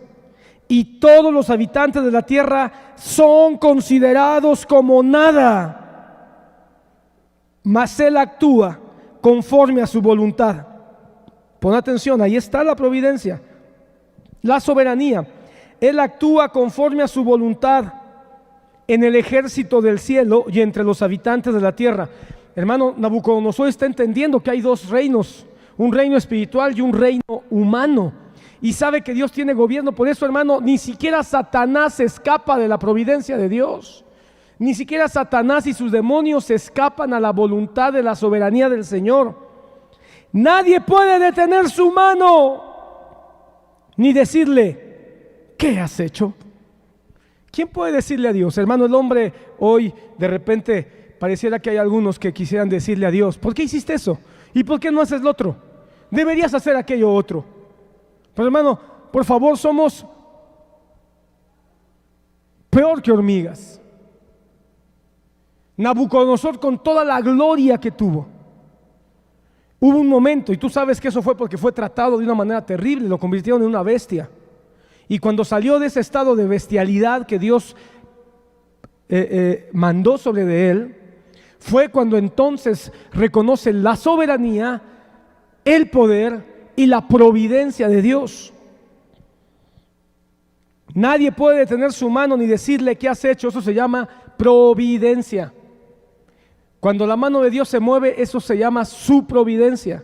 y todos los habitantes de la tierra son considerados como nada. Mas Él actúa conforme a su voluntad. Pon atención, ahí está la providencia, la soberanía. Él actúa conforme a su voluntad en el ejército del cielo y entre los habitantes de la tierra. Hermano, Nabucodonosor está entendiendo que hay dos reinos, un reino espiritual y un reino humano, y sabe que Dios tiene gobierno. Por eso, hermano, ni siquiera Satanás escapa de la providencia de Dios. Ni siquiera Satanás y sus demonios escapan a la voluntad de la soberanía del Señor. Nadie puede detener su mano ni decirle: ¿qué has hecho? ¿Quién puede decirle a Dios? Hermano, el hombre hoy de repente pareciera que hay algunos que quisieran decirle a Dios: ¿por qué hiciste eso? ¿Y por qué no haces lo otro? Deberías hacer aquello otro. Pero hermano, por favor, somos peor que hormigas. Nabucodonosor, con toda la gloria que tuvo, hubo un momento, y tú sabes que eso fue porque fue tratado de una manera terrible, lo convirtieron en una bestia. Y cuando salió de ese estado de bestialidad que Dios mandó sobre de él, fue cuando entonces reconoce la soberanía, el poder y la providencia de Dios. Nadie puede detener su mano ni decirle: ¿qué has hecho? Eso se llama providencia. Cuando la mano de Dios se mueve, eso se llama su providencia.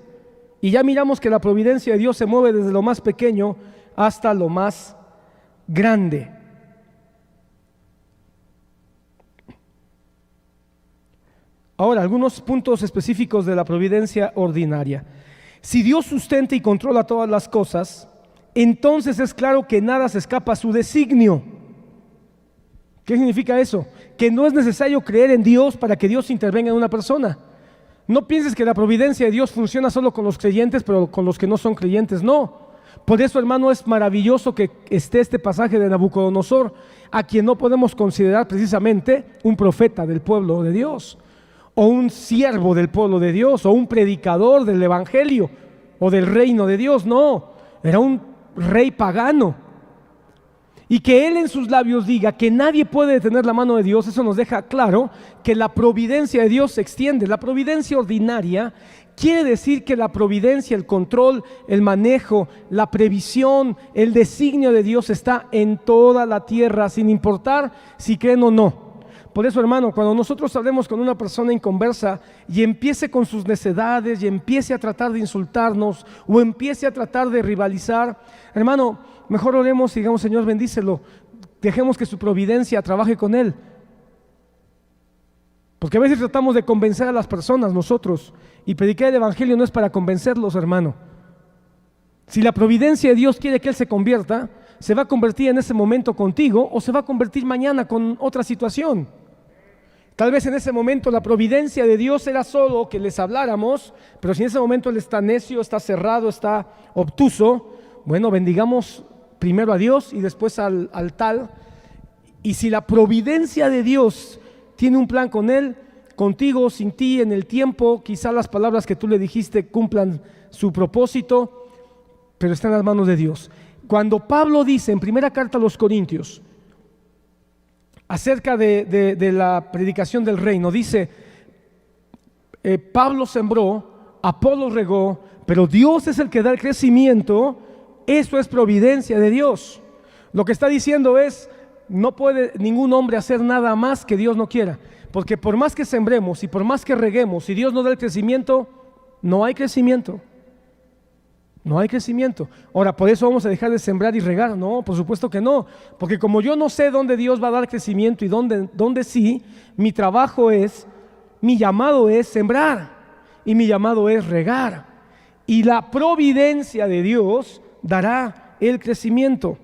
Y ya miramos que la providencia de Dios se mueve desde lo más pequeño hasta lo más grande. Ahora, algunos puntos específicos de la providencia ordinaria. Si Dios sustenta y controla todas las cosas, entonces es claro que nada se escapa a su designio. ¿Qué significa eso? Que no es necesario creer en Dios para que Dios intervenga en una persona. No pienses que la providencia de Dios funciona solo con los creyentes, pero con los que no son creyentes, no. Por eso, hermano, es maravilloso que esté este pasaje de Nabucodonosor, a quien no podemos considerar precisamente un profeta del pueblo de Dios, o un siervo del pueblo de Dios, o un predicador del evangelio, o del reino de Dios. No, era un rey pagano. Y que él en sus labios diga que nadie puede detener la mano de Dios, eso nos deja claro que la providencia de Dios se extiende. La providencia ordinaria quiere decir que la providencia, el control, el manejo, la previsión, el designio de Dios está en toda la tierra, sin importar si creen o no. Por eso, hermano, cuando nosotros hablemos con una persona inconversa y empiece con sus necedades y empiece a tratar de insultarnos o empiece a tratar de rivalizar, hermano, mejor oremos y digamos: Señor, bendícelo, dejemos que su providencia trabaje con él. Porque a veces tratamos de convencer a las personas nosotros, y predicar el evangelio no es para convencerlos, hermano. Si la providencia de Dios quiere que él se convierta, se va a convertir en ese momento contigo, o se va a convertir mañana con otra situación. Tal vez en ese momento la providencia de Dios era solo que les habláramos, pero si en ese momento él está necio, está cerrado, está obtuso, bueno, bendigamos primero a Dios y después al tal. Y si la providencia de Dios tiene un plan con él, contigo, sin ti, en el tiempo, quizá las palabras que tú le dijiste cumplan su propósito, pero está en las manos de Dios. Cuando Pablo dice en primera carta a los Corintios acerca de la predicación del reino, dice: Pablo sembró, Apolo regó, pero Dios es el que da el crecimiento. Eso es providencia de Dios. Lo que está diciendo es: no puede ningún hombre hacer nada más que Dios no quiera, porque por más que sembremos y por más que reguemos, si Dios no da el crecimiento, no hay crecimiento. No hay crecimiento. Ahora, ¿por eso vamos a dejar de sembrar y regar? No, por supuesto que no, porque como yo no sé dónde Dios va a dar crecimiento y dónde sí, mi trabajo es, mi llamado es sembrar y mi llamado es regar, y la providencia de Dios dará el crecimiento.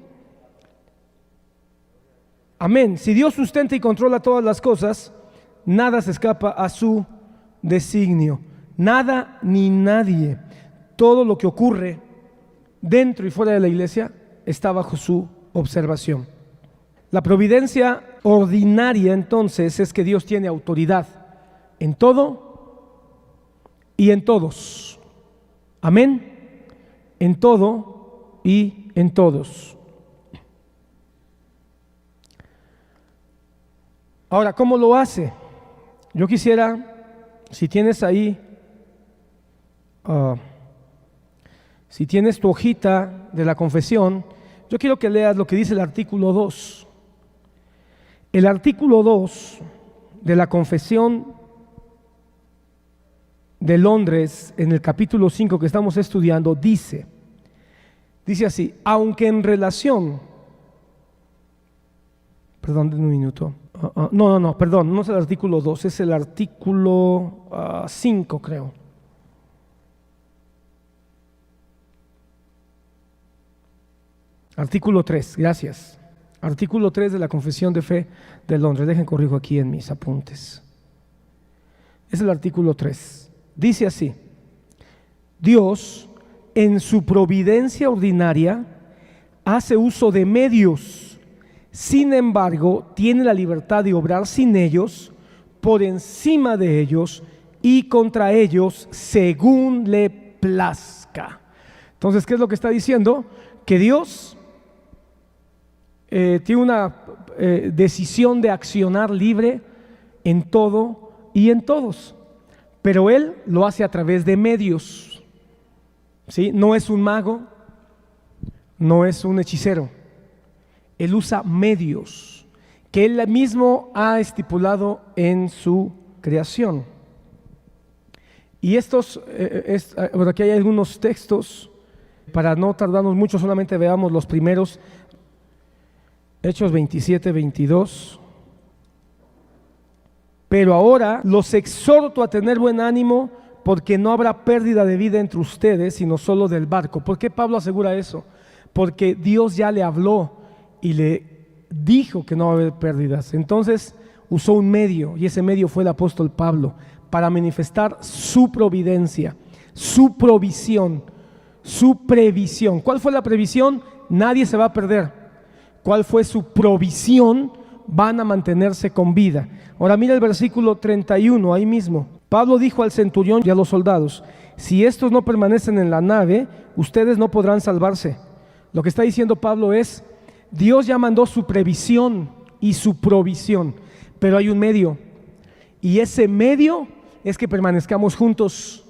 Amén. Si Dios sustenta y controla todas las cosas, nada se escapa a su designio. Nada ni nadie. Todo lo que ocurre dentro y fuera de la iglesia está bajo su observación. La providencia ordinaria, entonces, es que Dios tiene autoridad en todo y en todos. Amén. En todo y en todos. Ahora, ¿cómo lo hace? Yo quisiera, si tienes ahí Si tienes tu hojita de la confesión, yo quiero que leas lo que dice el artículo 2. El artículo 2 de la confesión de Londres, en el capítulo 5 que estamos estudiando, dice así: aunque en relación, perdón, un minuto, perdón, no es el artículo 2, es el artículo 5, creo. Artículo 3, gracias. Artículo 3 de la Confesión de Fe de Londres. Dejen corrijo aquí en mis apuntes. Es el artículo 3. Dice así: Dios, en su providencia ordinaria, hace uso de medios. Sin embargo, tiene la libertad de obrar sin ellos, por encima de ellos y contra ellos, según le plazca. Entonces, ¿qué es lo que está diciendo? Que Dios tiene una decisión de accionar libre en todo y en todos, pero Él lo hace a través de medios, ¿sí? No es un mago, no es un hechicero. Él usa medios que Él mismo ha estipulado en su creación. Y aquí hay algunos textos, para no tardarnos mucho, solamente veamos los primeros. Hechos 27, 22. Pero ahora los exhorto a tener buen ánimo, porque no habrá pérdida de vida entre ustedes, sino solo del barco. ¿Por qué Pablo asegura eso? Porque Dios ya le habló y le dijo que no va a haber pérdidas. Entonces usó un medio, y ese medio fue el apóstol Pablo, para manifestar su providencia, su provisión, su previsión. ¿Cuál fue la previsión? Nadie se va a perder. ¿Cuál fue su provisión? Van a mantenerse con vida. Ahora mira el versículo 31, ahí mismo. Pablo dijo al centurión y a los soldados: si estos no permanecen en la nave, ustedes no podrán salvarse. Lo que está diciendo Pablo es: Dios ya mandó su previsión y su provisión, pero hay un medio, y ese medio es que permanezcamos juntos.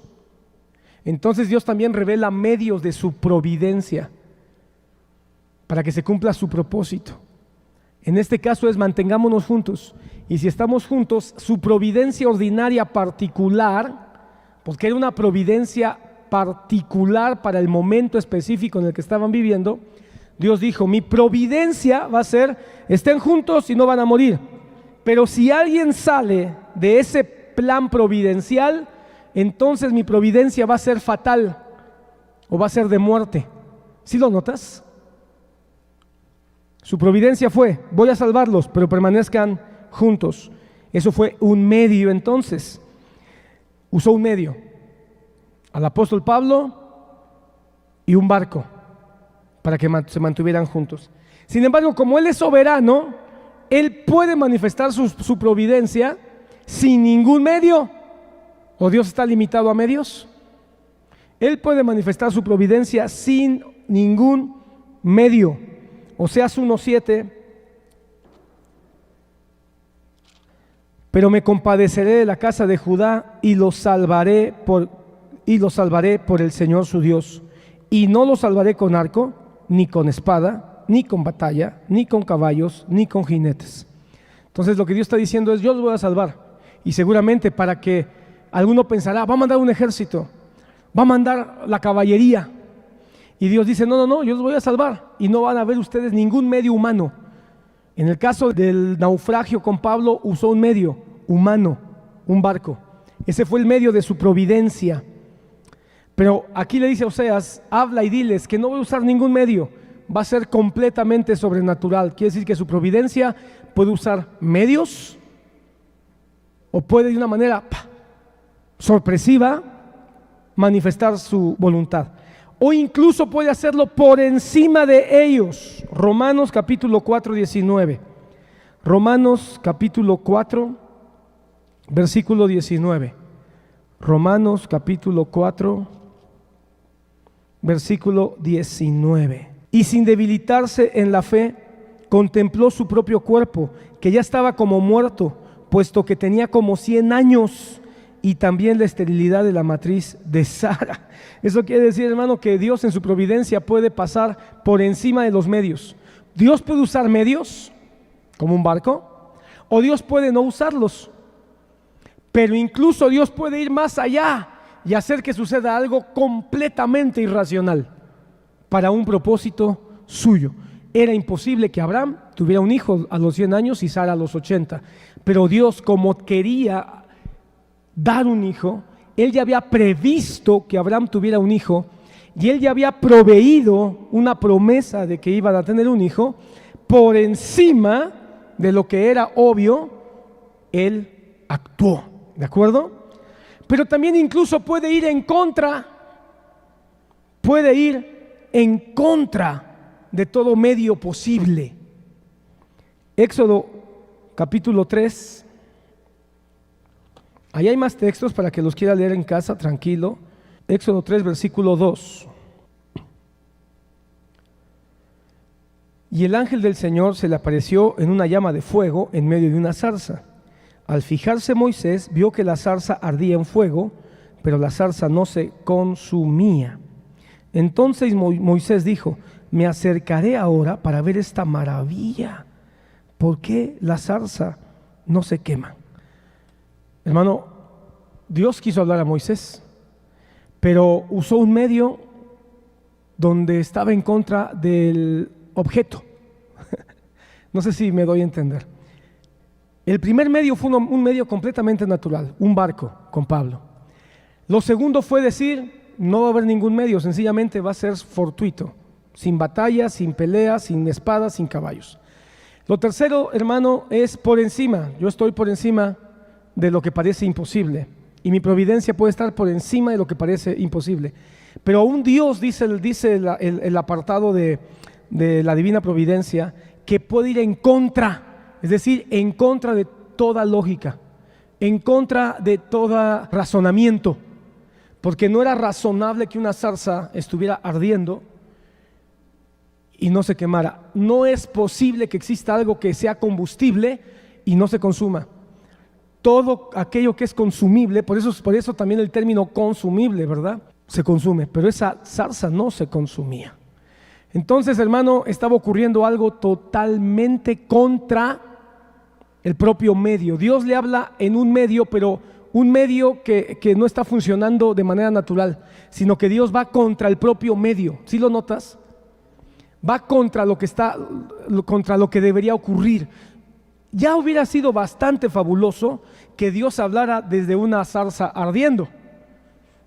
Entonces Dios también revela medios de su providencia para que se cumpla su propósito. En este caso es: mantengámonos juntos, y si estamos juntos, su providencia ordinaria particular, porque era una providencia particular para el momento específico en el que estaban viviendo, Dios dijo: mi providencia va a ser, estén juntos y no van a morir. Pero si alguien sale de ese plan providencial, entonces mi providencia va a ser fatal, o va a ser de muerte. ¿Sí lo notas? Su providencia fue: voy a salvarlos, pero permanezcan juntos. Eso fue un medio. Entonces usó un medio, al apóstol Pablo y un barco, para que se mantuvieran juntos. Sin embargo, como Él es soberano, Él puede manifestar su providencia sin ningún medio. ¿O Dios está limitado a medios? Él puede manifestar su providencia sin ningún medio. Oseas 1:7: pero me compadeceré de la casa de Judá y los salvaré por el Señor su Dios, y no los salvaré con arco, ni con espada, ni con batalla, ni con caballos, ni con jinetes. Entonces lo que Dios está diciendo es: yo los voy a salvar. Y seguramente, para que alguno pensará, va a mandar un ejército, va a mandar la caballería. Y Dios dice: no, yo los voy a salvar, y no van a ver ustedes ningún medio humano. En el caso del naufragio con Pablo, usó un medio humano, un barco. Ese fue el medio de su providencia. Pero aquí le dice a Oseas: habla y diles que no voy a usar ningún medio, va a ser completamente sobrenatural. Quiere decir que su providencia puede usar medios, o puede de una manera sorpresiva manifestar su voluntad, o incluso puede hacerlo por encima de ellos. Romanos capítulo 4, 19. Romanos capítulo 4, versículo 19. Romanos capítulo 4, versículo 19. Y sin debilitarse en la fe, contempló su propio cuerpo, que ya estaba como muerto, puesto que tenía como 100 años, y también la esterilidad de la matriz de Sara. Eso quiere decir, hermano, que Dios en su providencia puede pasar por encima de los medios. Dios puede usar medios, como un barco, o Dios puede no usarlos. Pero incluso Dios puede ir más allá y hacer que suceda algo completamente irracional para un propósito suyo. Era imposible que Abraham tuviera un hijo a los 100 años y Sara a los 80. Pero Dios, como quería dar un hijo, Él ya había previsto que Abraham tuviera un hijo y Él ya había proveído una promesa de que iban a tener un hijo. Por encima de lo que era obvio, Él actuó, ¿de acuerdo? Pero también incluso puede ir en contra de todo medio posible. Éxodo capítulo 3. Ahí hay más textos para que los quiera leer en casa, tranquilo. Éxodo 3, versículo 2. Y el ángel del Señor se le apareció en una llama de fuego en medio de una zarza. Al fijarse Moisés, vio que la zarza ardía en fuego, pero la zarza no se consumía. Entonces Moisés dijo: me acercaré ahora para ver esta maravilla. ¿Por qué la zarza no se quema? Hermano, Dios quiso hablar a Moisés, pero usó un medio donde estaba en contra del objeto. No sé si me doy a entender. El primer medio fue un medio completamente natural, un barco con Pablo. Lo segundo fue decir: no va a haber ningún medio, sencillamente va a ser fortuito, sin batalla, sin pelea, sin espadas, sin caballos. Lo tercero, hermano, es por encima. Yo estoy por encima de lo que parece imposible, y mi providencia puede estar por encima de lo que parece imposible. Pero aún Dios, dice el apartado de la divina providencia, que puede ir en contra, es decir, en contra de toda lógica, en contra de todo razonamiento, porque no era razonable que una zarza estuviera ardiendo y no se quemara. No es posible que exista algo que sea combustible y no se consuma. Todo aquello que es consumible, por eso también el término consumible, ¿verdad? Se consume, pero esa zarza no se consumía. Entonces, hermano, estaba ocurriendo algo totalmente contra el propio medio. Dios le habla en un medio, pero un medio que no está funcionando de manera natural, sino que Dios va contra el propio medio. ¿Sí lo notas? Va contra lo que debería ocurrir. Ya hubiera sido bastante fabuloso que Dios hablara desde una zarza ardiendo.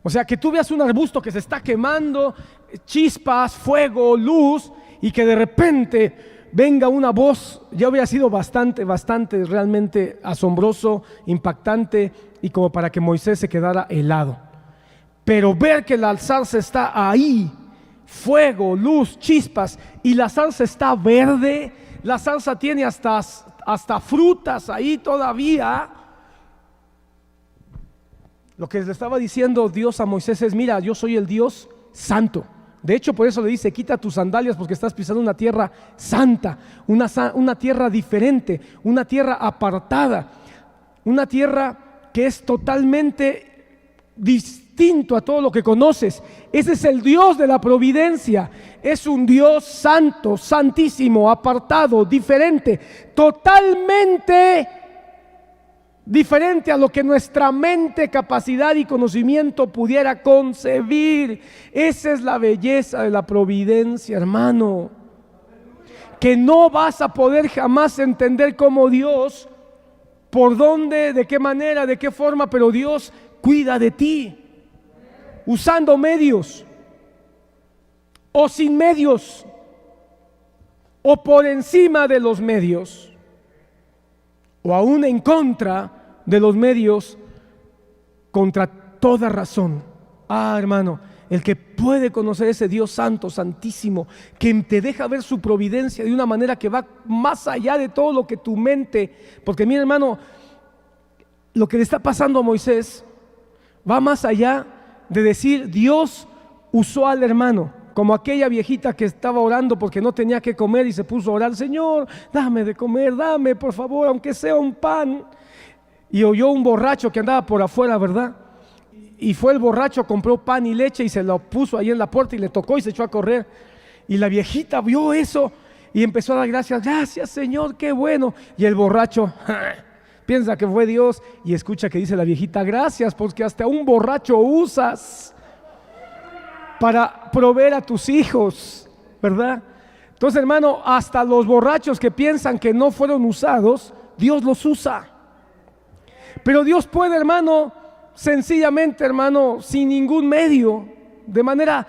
O sea, que tú veas un arbusto que se está quemando, chispas, fuego, luz, y que de repente venga una voz. Ya hubiera sido bastante realmente asombroso, impactante, y como para que Moisés se quedara helado. Pero ver que la zarza está ahí, fuego, luz, chispas, y la zarza está verde, la zarza tiene hasta frutas ahí todavía. Lo que le estaba diciendo Dios a Moisés es: mira, yo soy el Dios santo. De hecho, por eso le dice: quita tus sandalias, porque estás pisando una tierra santa, una tierra diferente, una tierra apartada, una tierra que es totalmente distinto a todo lo que conoces. Ese es el Dios de la providencia. Es un Dios santo, santísimo, apartado, diferente, totalmente diferente a lo que nuestra mente, capacidad y conocimiento pudiera concebir. Esa es la belleza de la providencia, hermano, que no vas a poder jamás entender cómo Dios, por dónde, de qué manera, de qué forma, pero Dios cuida de ti, usando medios, o sin medios, o por encima de los medios, o aún en contra de los medios, contra toda razón. Hermano, el que puede conocer ese Dios santo, santísimo, que te deja ver su providencia de una manera que va más allá de todo lo que tu mente, porque mira, hermano, lo que le está pasando a Moisés va más allá de decir: Dios usó al hermano, como aquella viejita que estaba orando porque no tenía que comer y se puso a orar: Señor, dame de comer, dame por favor, aunque sea un pan. y oyó un borracho que andaba por afuera, ¿verdad? Y fue el borracho, compró pan y leche y se lo puso ahí en la puerta y le tocó y se echó a correr. Y la viejita vio eso y empezó a dar gracias. Gracias, Señor, qué bueno. Y el borracho piensa que fue Dios y escucha que dice la viejita: gracias, porque hasta un borracho usas para proveer a tus hijos, ¿verdad? Entonces, hermano, hasta los borrachos que piensan que no fueron usados, Dios los usa. Pero Dios puede, hermano, sencillamente, hermano, sin ningún medio, de manera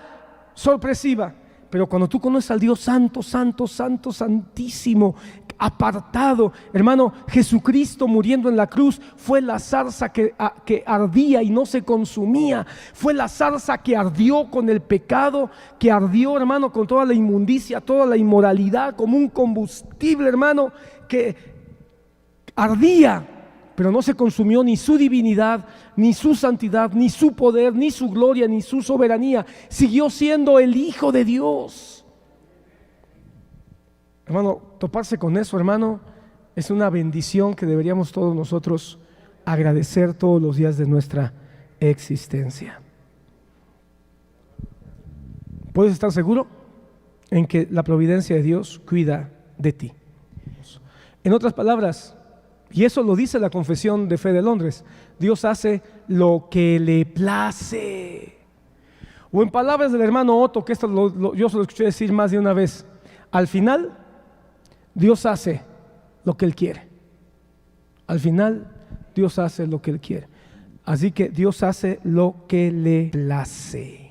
sorpresiva. Pero cuando tú conoces al Dios santo, santo, santo, santísimo, apartado, hermano, Jesucristo muriendo en la cruz fue la zarza que ardía y no se consumía. Fue la zarza que ardió con el pecado, que ardió, hermano, con toda la inmundicia, toda la inmoralidad, como un combustible, hermano, que ardía, pero no se consumió ni su divinidad, ni su santidad, ni su poder, ni su gloria, ni su soberanía. Siguió siendo el Hijo de Dios. Hermano, toparse con eso, hermano, es una bendición que deberíamos todos nosotros agradecer todos los días de nuestra existencia. ¿Puedes estar seguro en que la providencia de Dios cuida de ti? En otras palabras, y eso lo dice la Confesión de Fe de Londres, Dios hace lo que le place. O en palabras del hermano Otto, que esto yo se lo escuché decir más de una vez: al final, Dios hace lo que Él quiere. Al final, Dios hace lo que Él quiere. Así que Dios hace lo que le place.